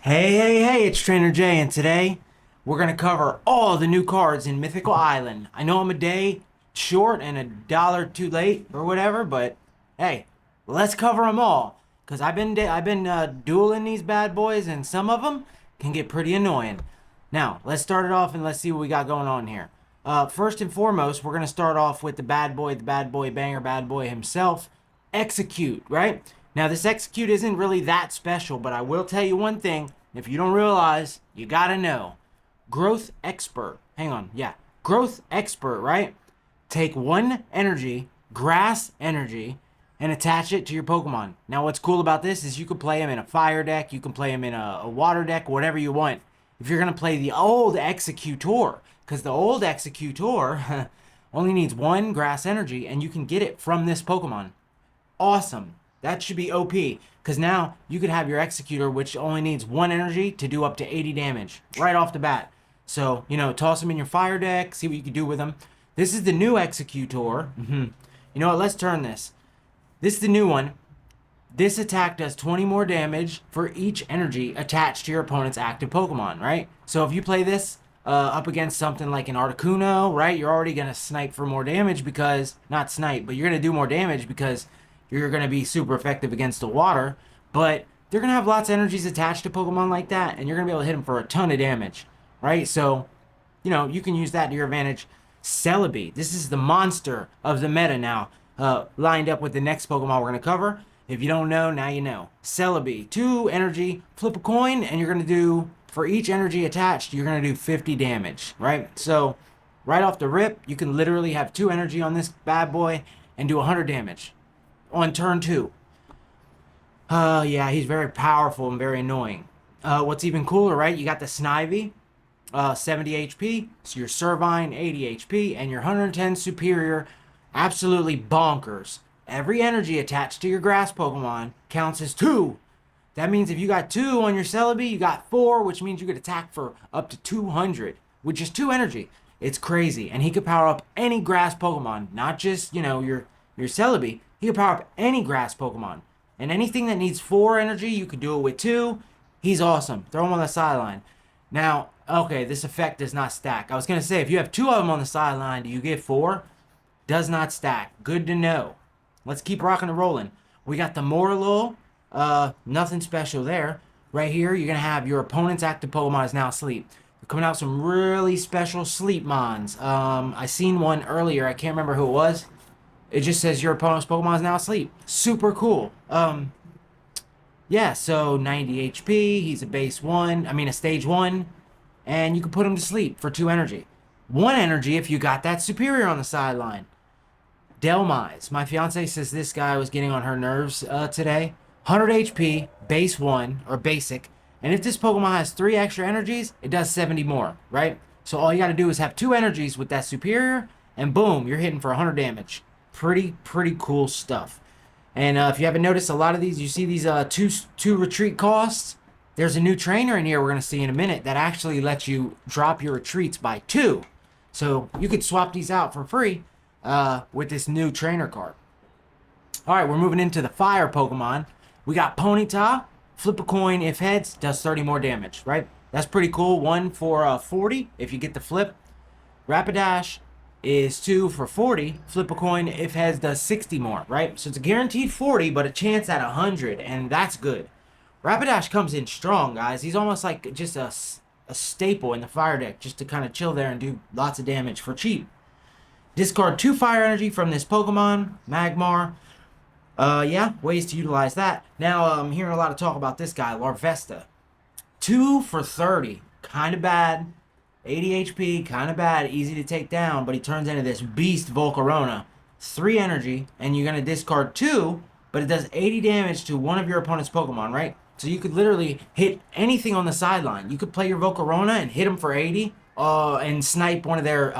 Hey, it's Trainer Jay, and today we're going to cover all the new cards in Mythical Island. I know I'm a day short and a dollar too late or whatever, but hey, let's cover them all. Because I've been dueling these bad boys, and some of them can get pretty annoying. Now, let's start it off and let's see what we got going on here. First and foremost, we're going to start off with the bad boy banger, bad boy himself, Execute, right? Now, this Execute isn't really that special, but I will tell you one thing. If you don't realize, you gotta know. Growth Expert. Hang on, yeah. Growth Expert, right? Take one energy, grass energy, and attach it to your Pokemon. Now, what's cool about this is you can play him in a fire deck, you can play him in a water deck, whatever you want. If you're gonna play the old Executor, because the old Executor only needs one grass energy, and you can get it from this Pokemon. Awesome. That should be OP, because now you could have your Executor, which only needs one energy to do up to 80 damage right off the bat. So, toss them in your fire deck, see what you can do with them. This is the new Executor. You know what? Let's turn this. This is the new one. This attack does 20 more damage for each energy attached to your opponent's active Pokemon, right? So if you play this up against something like an Articuno, right, you're already going to snipe for more damage because, not snipe, but you're going to do more damage because you're going to be super effective against the water, but they're going to have lots of energies attached to Pokemon like that, and you're going to be able to hit them for a ton of damage, right? So, you can use that to your advantage. Celebi, this is the monster of the meta now, lined up with the next Pokemon we're going to cover. If you don't know, now you know. Celebi, 2 energy, flip a coin, and you're going to do, for each energy attached, you're going to do 50 damage, right? So, right off the rip, you can literally have 2 energy on this bad boy and do 100 damage on turn 2. Yeah, he's very powerful and very annoying. What's even cooler, right? You got the Snivy, 70 HP, so your Servine, 80 HP, and your 110 Superior, absolutely bonkers. Every energy attached to your grass Pokemon counts as 2. That means if you got 2 on your Celebi, you got 4, which means you could attack for up to 200 with just 2 energy. It's crazy, and he could power up any grass Pokemon, not just, your Celebi. He can power up any grass Pokemon. And anything that needs 4 energy, you could do it with 2. He's awesome. Throw him on the sideline. Now, okay, this effect does not stack. I was going to say, if you have 2 of them on the sideline, do you get 4? Does not stack. Good to know. Let's keep rocking and rolling. We got the Morlul. Nothing special there. Right here, you're going to have your opponent's active Pokemon is now asleep. They're coming out some really special sleep mons. I seen one earlier. I can't remember who it was. It just says your opponent's Pokemon is now asleep. Super cool. Yeah, so 90 HP. He's a stage 1. And you can put him to sleep for 2 energy. 1 energy if you got that Superior on the sideline. Delmise. My fiance says this guy was getting on her nerves today. 100 HP, base 1, or basic. And if this Pokemon has 3 extra energies, it does 70 more, right? So all you got to do is have 2 energies with that Superior, and boom, you're hitting for 100 damage. Pretty cool stuff. And if you haven't noticed, a lot of these, you see these two retreat costs. There's a new trainer in here we're going to see in a minute that actually lets you drop your retreats by 2. So you could swap these out for free with this new trainer card. All right, we're moving into the fire Pokemon. We got Ponyta. Flip a coin. If heads, does 30 more damage, right? That's pretty cool. 1 for 40 if you get the flip. Rapidash is 2 for 40. Flip a coin. If heads, does 60 more, right? So it's a guaranteed 40, but a chance at 100, and that's good. Rapidash comes in strong, guys. He's almost like just a staple in the fire deck, just to kind of chill there and do lots of damage for cheap. Discard 2 fire energy from this Pokemon, Magmar. Yeah, ways to utilize that. Now, I'm hearing a lot of talk about this guy, Larvesta. 2 for 30. Kind of bad. 80 HP, kind of bad, easy to take down, but he turns into this beast Volcarona. 3 energy, and you're going to discard 2, but it does 80 damage to one of your opponent's Pokemon, right? So you could literally hit anything on the sideline. You could play your Volcarona and hit him for 80, and snipe one of their,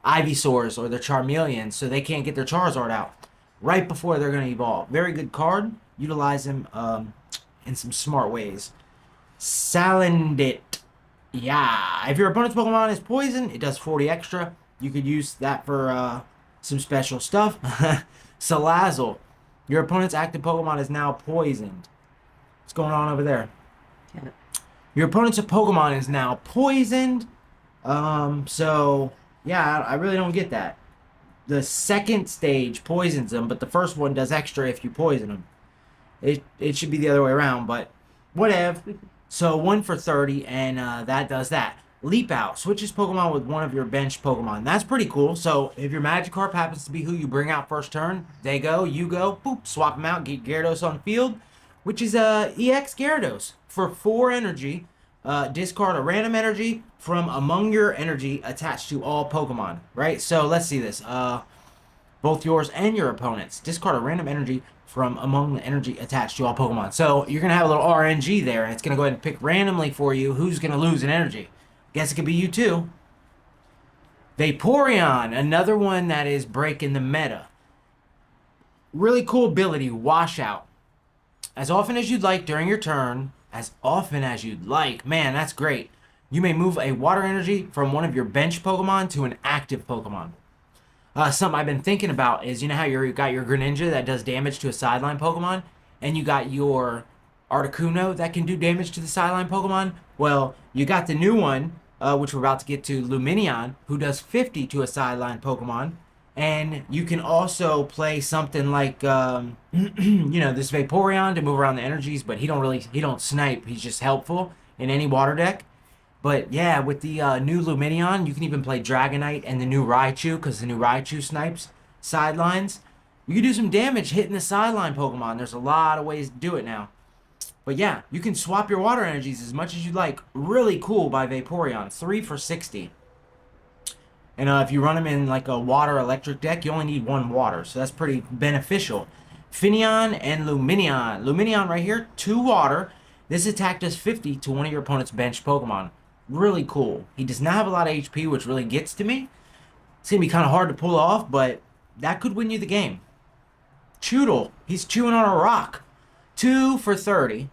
Ivysaurs or their Charmeleons so they can't get their Charizard out right before they're going to evolve. Very good card. Utilize him in some smart ways. Salandit. Yeah, if your opponent's Pokemon is poison, it does 40 extra. You could use that for some special stuff. Salazzle. Your opponent's active Pokemon is now poisoned. What's going on over there? Your opponent's a Pokemon is now poisoned. So yeah, I really don't get that. The second stage poisons them, but the first one does extra if you poison them. It should be the other way around, but whatever. So 1 for 30, and that does that. Leap Out switches Pokemon with one of your bench Pokemon. That's pretty cool. So if your Magikarp happens to be who you bring out first turn, they go, you go, boop, swap them out, get Gyarados on the field, which is EX Gyarados for 4 energy. Discard a random energy from among your energy attached to all Pokemon. Right. So let's see this. Both yours and your opponent's. Discard a random energy from among the energy attached to all Pokemon. So you're going to have a little RNG there, and it's going to go ahead and pick randomly for you who's going to lose an energy. Guess it could be you too. Vaporeon, another one that is breaking the meta. Really cool ability, Washout. As often as you'd like during your turn, as often as you'd like, man, that's great. You may move a water energy from one of your bench Pokemon to an active Pokemon. Something I've been thinking about is, you know how you got your Greninja that does damage to a sideline Pokemon, and you got your Articuno that can do damage to the sideline Pokemon? Well, you got the new one, which we're about to get to, Lumineon, who does 50 to a sideline Pokemon, and you can also play something like, you know, this Vaporeon to move around the energies, but he don't snipe, he's just helpful in any water deck. But yeah, with the new Lumineon, you can even play Dragonite and the new Raichu, because the new Raichu snipes sidelines. You can do some damage hitting the sideline Pokemon. There's a lot of ways to do it now. But yeah, you can swap your water energies as much as you like. Really cool by Vaporeon. 3 for 60. And if you run them in like a water electric deck, you only need 1 water. So that's pretty beneficial. Finneon and Lumineon. Lumineon right here, 2 water. This attack does 50 to one of your opponent's bench Pokemon. Really cool. He does not have a lot of HP, which really gets to me. It's going to be kind of hard to pull off, but that could win you the game. Choodle. He's chewing on a rock. 2 for 30.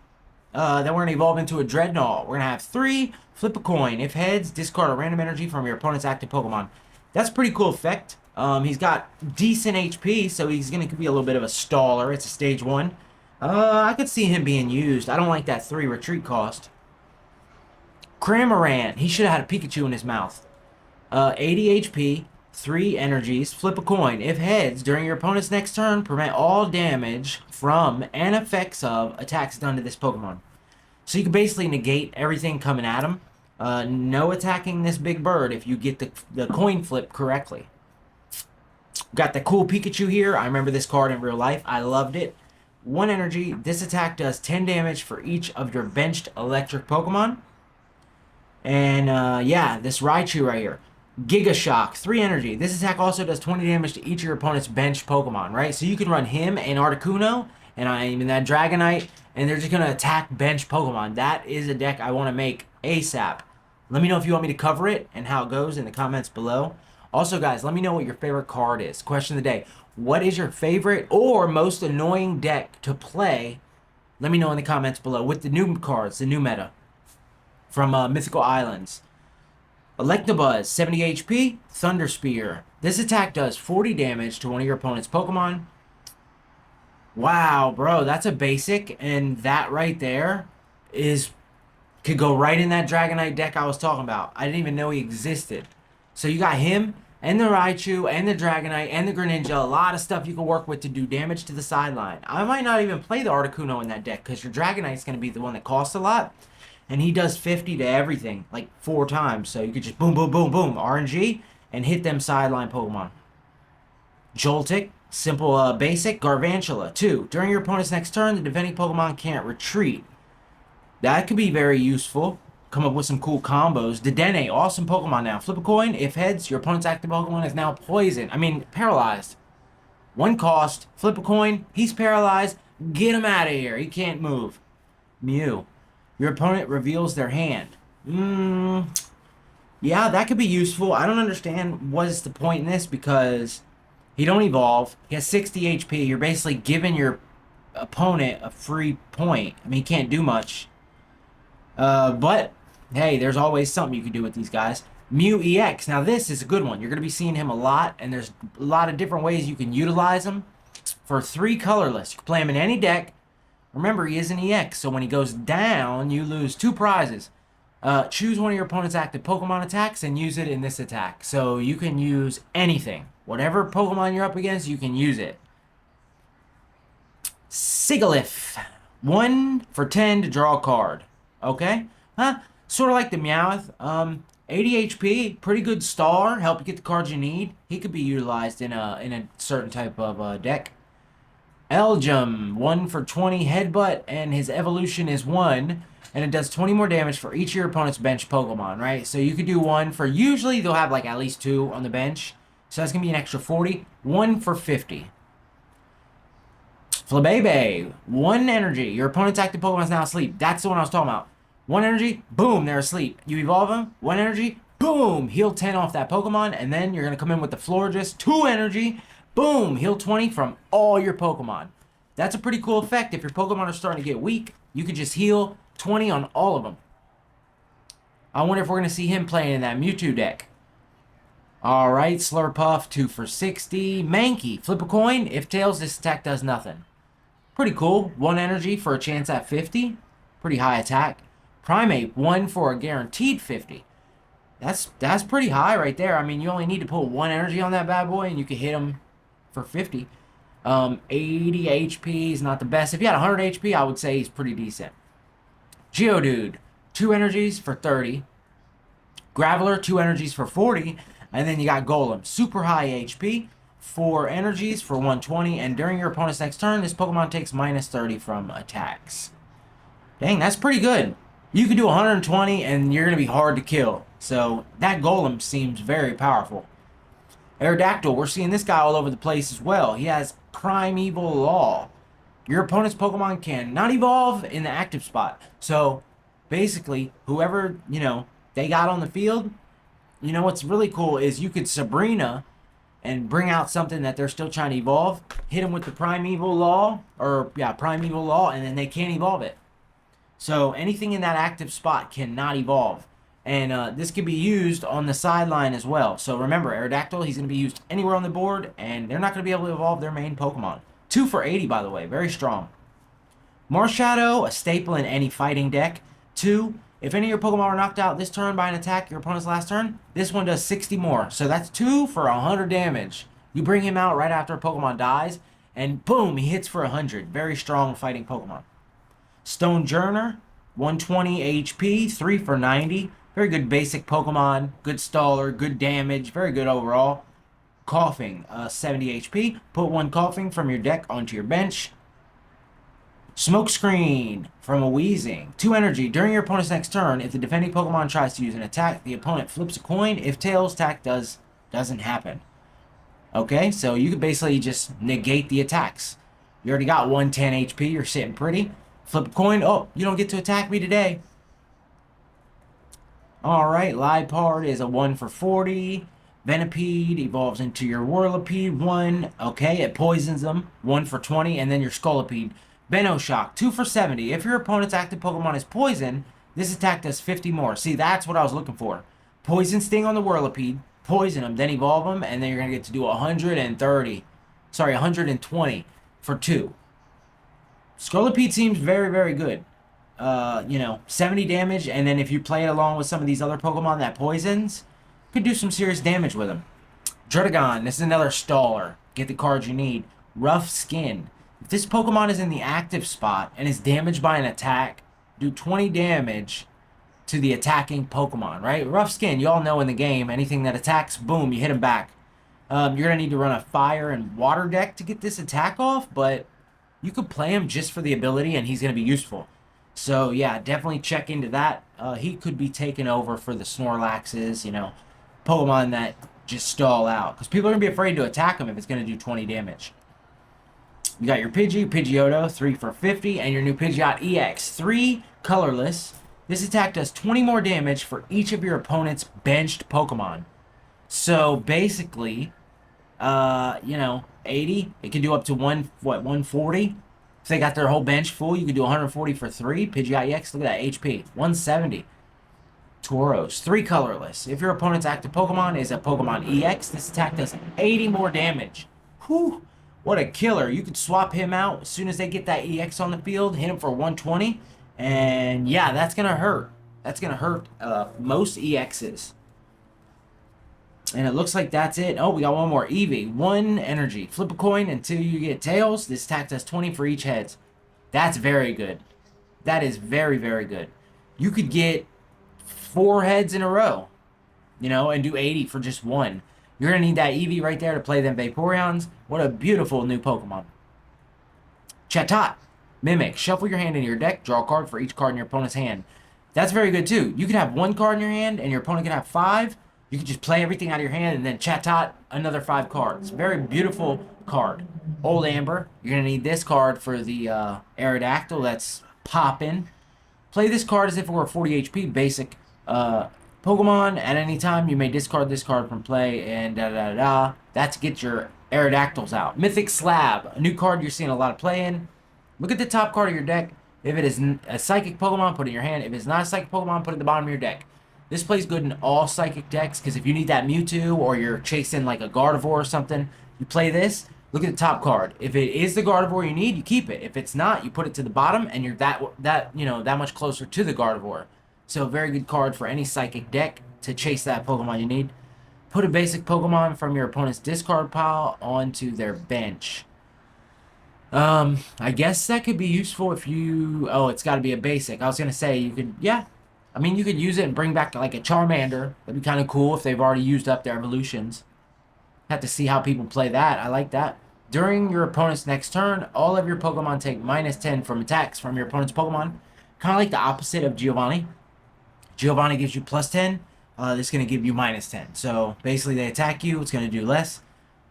Then we're going to evolve into a Dreadnought. We're going to have 3. Flip a coin. If heads, discard a random energy from your opponent's active Pokemon. That's a pretty cool effect. He's got decent HP, so he's going to be a little bit of a staller. It's a stage 1. I could see him being used. I don't like that 3 retreat cost. Cramorant. He should have had a Pikachu in his mouth. 80 HP, 3 energies. Flip a coin. If heads, during your opponent's next turn, prevent all damage from and effects of attacks done to this Pokemon. So you can basically negate everything coming at him. No attacking this big bird if you get the coin flip correctly. Got the cool Pikachu here. I remember this card in real life. I loved it. 1 energy. This attack does 10 damage for each of your benched electric Pokemon. And yeah, this Raichu right here. Giga Shock, 3 energy. This attack also does 20 damage to each of your opponent's bench Pokemon, right? So you can run him and Articuno, and that Dragonite, and they're just going to attack bench Pokemon. That is a deck I want to make ASAP. Let me know if you want me to cover it and how it goes in the comments below. Also, guys, let me know what your favorite card is. Question of the day. What is your favorite or most annoying deck to play? Let me know in the comments below with the new cards, the new meta from Mythical Islands. Electabuzz, 70 HP, Thunder Spear. This attack does 40 damage to one of your opponent's Pokemon. Wow, bro, that's a basic, and that right there could go right in that Dragonite deck I was talking about. I didn't even know he existed. So you got him, and the Raichu, and the Dragonite, and the Greninja. A lot of stuff you can work with to do damage to the sideline. I might not even play the Articuno in that deck, because your Dragonite's going to be the one that costs a lot. And he does 50 to everything, like 4 times. So you could just boom, boom, boom, boom, RNG, and hit them sideline Pokemon. Joltik, simple basic. Garvantula, 2. During your opponent's next turn, the defending Pokemon can't retreat. That could be very useful. Come up with some cool combos. Dedenne, awesome Pokemon now. Flip a coin. If heads, your opponent's active Pokemon is now poisoned. Paralyzed. 1 cost. Flip a coin. He's paralyzed. Get him out of here. He can't move. Mew. Your opponent reveals their hand. Yeah, that could be useful. I don't understand what's the point in this, because he don't evolve. He has 60 HP. You're basically giving your opponent a free point. He can't do much. But, hey, there's always something you can do with these guys. Mew EX. Now, this is a good one. You're going to be seeing him a lot, and there's a lot of different ways you can utilize him. For 3 colorless, you can play him in any deck. Remember, he is an EX, so when he goes down, you lose 2 prizes. Choose one of your opponent's active Pokemon attacks and use it in this attack. So you can use anything. Whatever Pokemon you're up against, you can use it. Sigilyph. 1 for 10 to draw a card. Okay? Sort of like the Meowth. 80 HP, pretty good star, help you get the cards you need. He could be utilized in a certain type of deck. Elgyem, 1 for 20 headbutt, and his evolution is 1, and it does 20 more damage for each of your opponent's bench Pokemon, right? So you could do 1 for, usually they'll have like at least 2 on the bench, so that's going to be an extra 40. 1 for 50. Flabebe, 1 energy. Your opponent's active Pokemon is now asleep. That's the one I was talking about. 1 energy, boom, they're asleep. You evolve them, 1 energy, boom, heal 10 off that Pokemon, and then you're going to come in with the Florges, 2 energy, boom, heal 20 from all your Pokemon. That's a pretty cool effect. If your Pokemon are starting to get weak, you could just heal 20 on all of them. I wonder if we're going to see him playing in that Mewtwo deck. Alright, Slurpuff, 2 for 60. Mankey, flip a coin. If tails, this attack does nothing. Pretty cool. 1 energy for a chance at 50. Pretty high attack. Primate, 1 for a guaranteed 50. That's pretty high right there. I mean, you only need to put 1 energy on that bad boy, and you can hit him for 50. 80 HP is not the best. If you had 100 HP, I would say he's pretty decent. Geodude, 2 energies for 30. Graveler, 2 energies for 40. And then you got Golem, super high HP, 4 energies for 120. And during your opponent's next turn, this Pokemon takes minus 30 from attacks. Dang, that's pretty good. You could do 120 and you're going to be hard to kill. So that Golem seems very powerful. Aerodactyl, we're seeing this guy all over the place as well. He has Primeval Law. Your opponent's Pokemon can not evolve in the active spot. So basically, whoever, they got on the field, what's really cool is you could Sabrina and bring out something that they're still trying to evolve, hit them with the Primeval Law, and then they can't evolve it. So anything in that active spot cannot evolve. And this can be used on the sideline as well. So remember, Aerodactyl, he's going to be used anywhere on the board, and they're not going to be able to evolve their main Pokemon. 2 for 80, by the way. Very strong. Marshadow, a staple in any fighting deck. 2, if any of your Pokemon are knocked out this turn by an attack your opponent's last turn, this one does 60 more. So that's 2 for 100 damage. You bring him out right after a Pokemon dies, and boom, he hits for 100. Very strong fighting Pokemon. Stonejourner, 120 HP, 3 for 90. Very good basic Pokemon, good staller, good damage, very good overall. Coughing, 70 HP. Put 1 Coughing from your deck onto your bench. Smokescreen from a Weezing. 2 energy. During your opponent's next turn, if the defending Pokemon tries to use an attack, the opponent flips a coin. If tails, attack doesn't happen. Okay, so you could basically just negate the attacks. You already got 110 HP. You're sitting pretty. Flip a coin. Oh, you don't get to attack me today. Alright, Liepard is a 1 for 40. Venipede evolves into your Whirlipede, 1. Okay, it poisons them, 1 for 20. And then your Scolipede. Venoshock, 2 for 70. If your opponent's active Pokemon is poison, this attack does 50 more. See, that's what I was looking for. Poison Sting on the Whirlipede, poison them, then evolve them, and then you're going to get to do 120 for 2. Scolipede seems very, very good. 70 damage, and then if you play it along with some of these other Pokemon that poisons, you could do some serious damage with them. Druddigon, this is another staller. Get the cards you need. Rough Skin. If this Pokemon is in the active spot and is damaged by an attack, do 20 damage to the attacking Pokemon, right? Rough Skin, you all know in the game, anything that attacks, boom, you hit him back. You're going to need to run a fire and water deck to get this attack off, but you could play him just for the ability and he's going to be useful. So, yeah, definitely check into that. He could be taken over for the Snorlaxes, Pokemon that just stall out. Because people are going to be afraid to attack him if it's going to do 20 damage. You got your Pidgeotto, 3 for 50, and your new Pidgeot EX, 3 colorless. This attack does 20 more damage for each of your opponent's benched Pokemon. So, basically, 80, it can do up to 140? If they got their whole bench full, you could do 140 for 3. Pidgeot EX, look at that HP. 170. Tauros, 3 colorless. If your opponent's active Pokemon is a Pokemon EX, this attack does 80 more damage. Whew. What a killer. You could swap him out as soon as they get that EX on the field, hit him for 120, and yeah, that's going to hurt. That's going to hurt most EXs. And it looks like that's it. Oh, we got one more. Eevee. 1 energy. Flip a coin until you get tails. This attack does 20 for each heads. That's very good. That is very, very good. You could get 4 heads in a row, you know, and do 80 for just 1. You're going to need that Eevee right there to play them Vaporeons. What a beautiful new Pokemon. Chatot. Mimic. Shuffle your hand into your deck. Draw a card for each card in your opponent's hand. That's very good, too. You could have 1 card in your hand, and your opponent could have 5. You could just play everything out of your hand, and then Chatot another 5 cards. Very beautiful card. Old Amber. You're going to need this card for the Aerodactyl. That's poppin'. Play this card as if it were 40 HP. Basic Pokemon. At any time, you may discard this card from play, and da-da-da-da. That's to get your Aerodactyls out. Mythic Slab. A new card you're seeing a lot of play in. Look at the top card of your deck. If it is a Psychic Pokemon, put it in your hand. If it's not a Psychic Pokemon, put it at the bottom of your deck. This plays good in all Psychic decks, because if you need that Mewtwo, or you're chasing like a Gardevoir or something, you play this. Look at the top card. If it is the Gardevoir you need, you keep it. If it's not, you put it to the bottom, and you're that much closer to the Gardevoir. So a very good card for any Psychic deck to chase that Pokemon you need. Put a basic Pokemon from your opponent's discard pile onto their bench. I guess that could be useful if you... Oh, it's got to be a basic. I was going to say, you could... Yeah. I mean, you could use it and bring back, like, a Charmander. That'd be kind of cool if they've already used up their evolutions. Have to see how people play that. I like that. During your opponent's next turn, all of your Pokemon take -10 from attacks from your opponent's Pokemon. Kind of like the opposite of Giovanni. Giovanni gives you +10. This is going to give you -10. So, basically, they attack you. It's going to do less.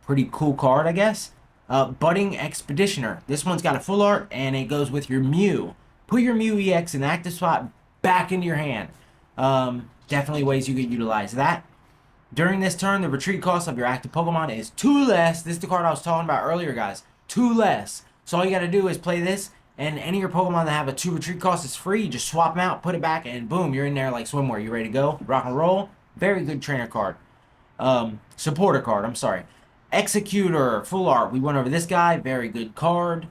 Pretty cool card, I guess. Budding Expeditioner. This one's got a full art, and it goes with your Mew. Put your Mew EX in the active spot back into your hand. Definitely ways you could utilize that. During this turn, the retreat cost of your active Pokemon is 2 less. This is the card I was talking about earlier, guys. 2 less. So all you got to do is play this, and any of your Pokemon that have a 2 retreat cost is free. You just swap them out, put it back, and boom, you're in there like swimwear. You ready to go? Rock and roll. Very good trainer card. Supporter card, I'm sorry. Executor, full art. We went over this guy. Very good card.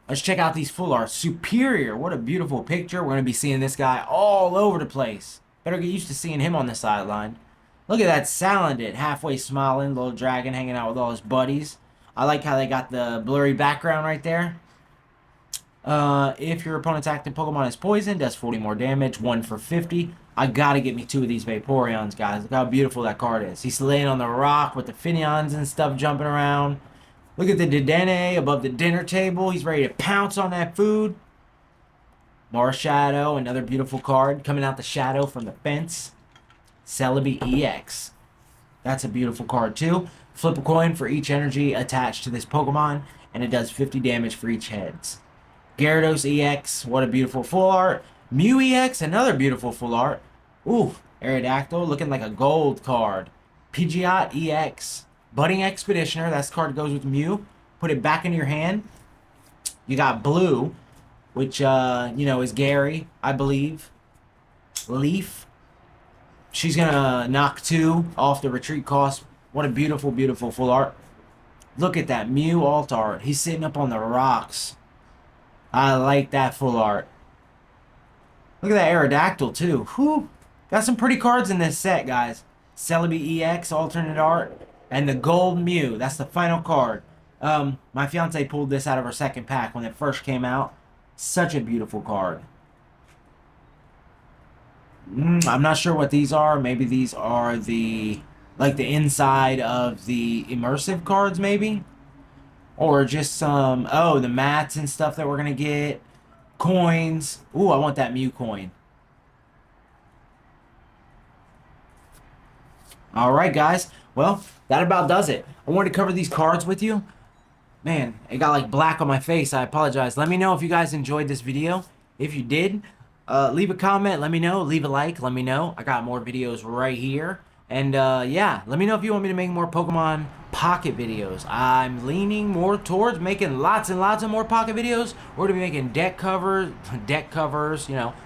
Let's check out these full arts. Superior. What a beautiful picture. We're going to be seeing this guy all over the place. Better get used to seeing him on the sideline. Look at that Salandit. Halfway smiling. Little dragon hanging out with all his buddies. I like how they got the blurry background right there. If your opponent's active Pokemon is poisoned, does 40 more damage. 1 for 50. I got to get me 2 of these Vaporeons, guys. Look how beautiful that card is. He's laying on the rock with the Finneons and stuff jumping around. Look at the Dedenne above the dinner table. He's ready to pounce on that food. Marshadow, another beautiful card. Coming out the shadow from the fence. Celebi EX. That's a beautiful card too. Flip a coin for each energy attached to this Pokemon. And it does 50 damage for each heads. Gyarados EX. What a beautiful full art. Mew EX. Another beautiful full art. Ooh. Aerodactyl. Looking like a gold card. Pidgeot EX. Budding Expeditioner, that card goes with Mew. Put it back into your hand. You got Blue, which, is Gary, I believe. Leaf. She's going to knock 2 off the retreat cost. What a beautiful, beautiful full art. Look at that Mew alt art. He's sitting up on the rocks. I like that full art. Look at that Aerodactyl, too. Whew. Got some pretty cards in this set, guys. Celebi EX, alternate art. And the gold Mew. That's the final card. My fiance pulled this out of her second pack when it first came out. Such a beautiful card. I'm not sure what these are. Maybe these are the inside of the immersive cards, maybe? Or just some... Oh, the mats and stuff that we're going to get. Coins. Ooh, I want that Mew coin. Alright, guys. Well, that about does it. I wanted to cover these cards with you. Man, it got like black on my face. I apologize. Let me know if you guys enjoyed this video. If you did, leave a comment. Let me know. Leave a like. Let me know. I got more videos right here. And yeah, let me know if you want me to make more Pokemon Pocket videos. I'm leaning more towards making lots and lots of more Pocket videos. We're going to be making deck covers,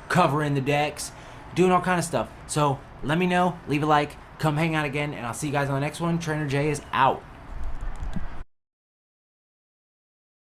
covering the decks, doing all kind of stuff. So let me know. Leave a like. Come hang out again, and I'll see you guys on the next one. Trainer J is out.